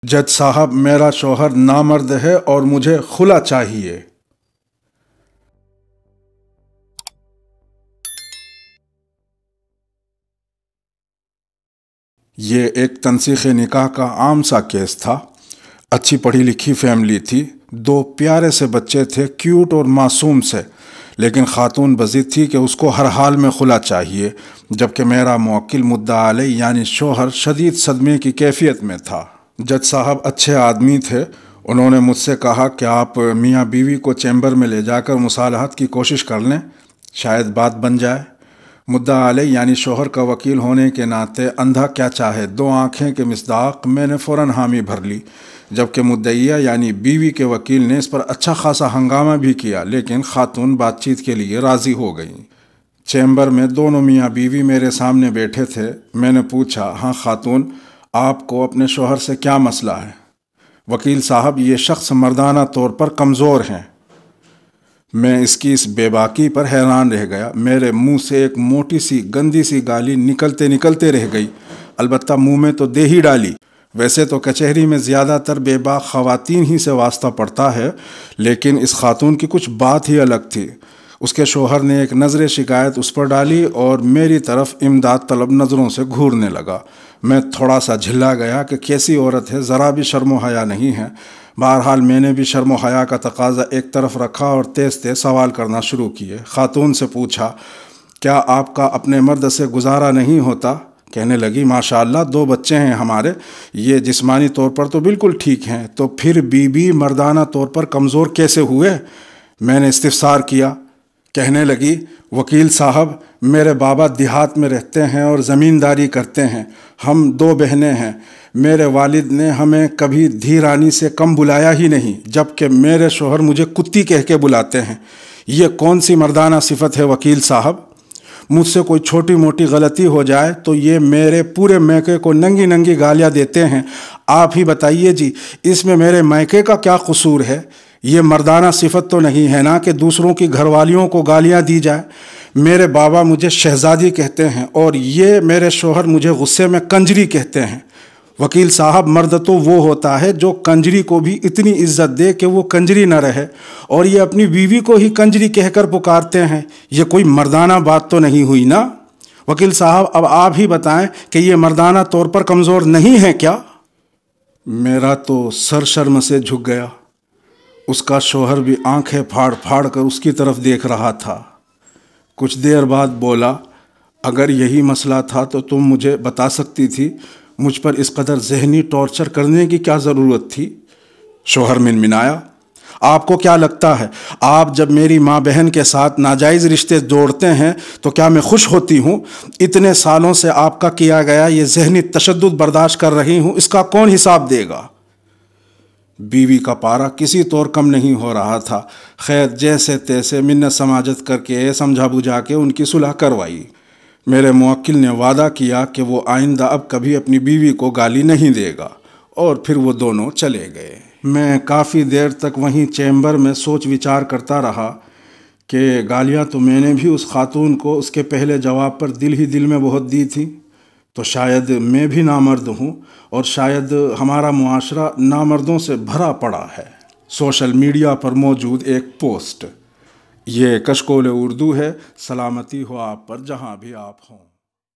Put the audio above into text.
जज साहब, मेरा शौहर नामर्द है और मुझे खुला चाहिए। ये एक तनसीख निकाह का आम सा केस था। अच्छी पढ़ी लिखी फैमिली थी, दो प्यारे से बच्चे थे, क्यूट और मासूम से। लेकिन खातून बज़िद थी कि उसको हर हाल में खुला चाहिए, जबकि मेरा मुवक्किल मुद्दा अलैह यानी शौहर शदीद सदमे की कैफियत में था। जज साहब अच्छे आदमी थे। उन्होंने मुझसे कहा कि आप मियाँ बीवी को चैम्बर में ले जाकर मुसालहत की कोशिश कर लें, शायद बात बन जाए। मुद्दा अलैह यानी शौहर का वकील होने के नाते अंधा क्या चाहे दो आँखें के मिसदाक मैंने फ़ौरन हामी भर ली, जबकि मुद्दईया यानी बीवी के वकील ने इस पर अच्छा खासा हंगामा भी किया, लेकिन खातून बातचीत के लिए राज़ी हो गई। चैम्बर में दोनों मियाँ बीवी मेरे सामने बैठे थे। मैंने पूछा, हाँ खातून, आपको अपने शौहर से क्या मसला है? वकील साहब, ये शख्स मर्दाना तौर पर कमज़ोर हैं। मैं इसकी इस बेबाकी पर हैरान रह गया। मेरे मुंह से एक मोटी सी गंदी सी गाली निकलते निकलते रह गई। अलबत्ता मुंह में तो दे ही डाली। वैसे तो कचहरी में ज़्यादातर बेबाक ख़वातीन ही से वास्ता पड़ता है, लेकिन इस खातून की कुछ बात ही अलग थी। उसके शौहर ने एक नज़र शिकायत उस पर डाली और मेरी तरफ इमदाद तलब नज़रों से घूरने लगा। मैं थोड़ा सा झिल्ला गया कि कैसी औरत है, ज़रा भी शर्म हया नहीं है। बहरहाल मैंने भी शर्म हया का तकाजा एक तरफ रखा और तेज़ तेज़ सवाल करना शुरू किए। खातून से पूछा, क्या आपका अपने मर्द से गुजारा नहीं होता? कहने लगी, माशाअल्लाह 2 बच्चे हैं हमारे। ये जिस्मानी तौर पर तो बिल्कुल ठीक हैं, तो फिर बीबी मर्दाना तौर पर कमज़ोर कैसे हुए? मैंने इस्तिफसार किया। कहने लगी, वकील साहब, मेरे बाबा देहात में रहते हैं और ज़मींदारी करते हैं। हम 2 बहनें हैं। मेरे वालिद ने हमें कभी धी रानी से कम बुलाया ही नहीं, जबकि मेरे शौहर मुझे कुत्ती कह के बुलाते हैं। ये कौन सी मर्दाना सिफत है वकील साहब? मुझसे कोई छोटी मोटी गलती हो जाए तो ये मेरे पूरे मैके को नंगी नंगी गालियाँ देते हैं। आप ही बताइए जी, इसमें मेरे मैके का क्या कसूर है? ये मर्दाना सिफत तो नहीं है ना कि दूसरों की घरवालियों को गालियाँ दी जाए। मेरे बाबा मुझे शहजादी कहते हैं और ये मेरे शौहर मुझे गुस्से में कंजरी कहते हैं। वकील साहब, मर्द तो वो होता है जो कंजरी को भी इतनी इज्जत दे कि वो कंजरी न रहे, और ये अपनी बीवी को ही कंजरी कहकर पुकारते हैं। ये कोई मर्दाना बात तो नहीं हुई ना? वकील साहब, अब आप ही बताएं कि ये मर्दाना तौर पर कमज़ोर नहीं है क्या? मेरा तो सर शर्म से झुक गया। उसका शौहर भी आंखें फाड़ फाड़ कर उसकी तरफ देख रहा था। कुछ देर बाद बोला, अगर यही मसला था तो तुम मुझे बता सकती थी। मुझ पर इस कदर ज़हनी टॉर्चर करने की क्या ज़रूरत थी? शौहर मिनमिनाया, आपको क्या लगता है, आप जब मेरी माँ बहन के साथ नाजायज़ रिश्ते जोड़ते हैं तो क्या मैं खुश होती हूँ? इतने सालों से आपका किया गया ये ज़हनी तशद्दुद बर्दाश्त कर रही हूँ, इसका कौन हिसाब देगा? बीवी का पारा किसी तौर कम नहीं हो रहा था। खैर, जैसे तैसे मिन्नत समाजत करके समझा बुझा के उनकी सुलह करवाई। मेरे मुवक्किल ने वादा किया कि वो आइंदा अब कभी अपनी बीवी को गाली नहीं देगा, और फिर वो दोनों चले गए। मैं काफ़ी देर तक वहीं चैम्बर में सोच विचार करता रहा कि गालियाँ तो मैंने भी उस खातून को उसके पहले जवाब पर दिल ही दिल में बहुत दी थी, तो शायद मैं भी नामर्द हूँ, और शायद हमारा मुआशरा नामर्दों से भरा पड़ा है। सोशल मीडिया पर मौजूद एक पोस्ट। ये कशकोल उर्दू है। सलामती हो आप पर जहाँ भी आप हों।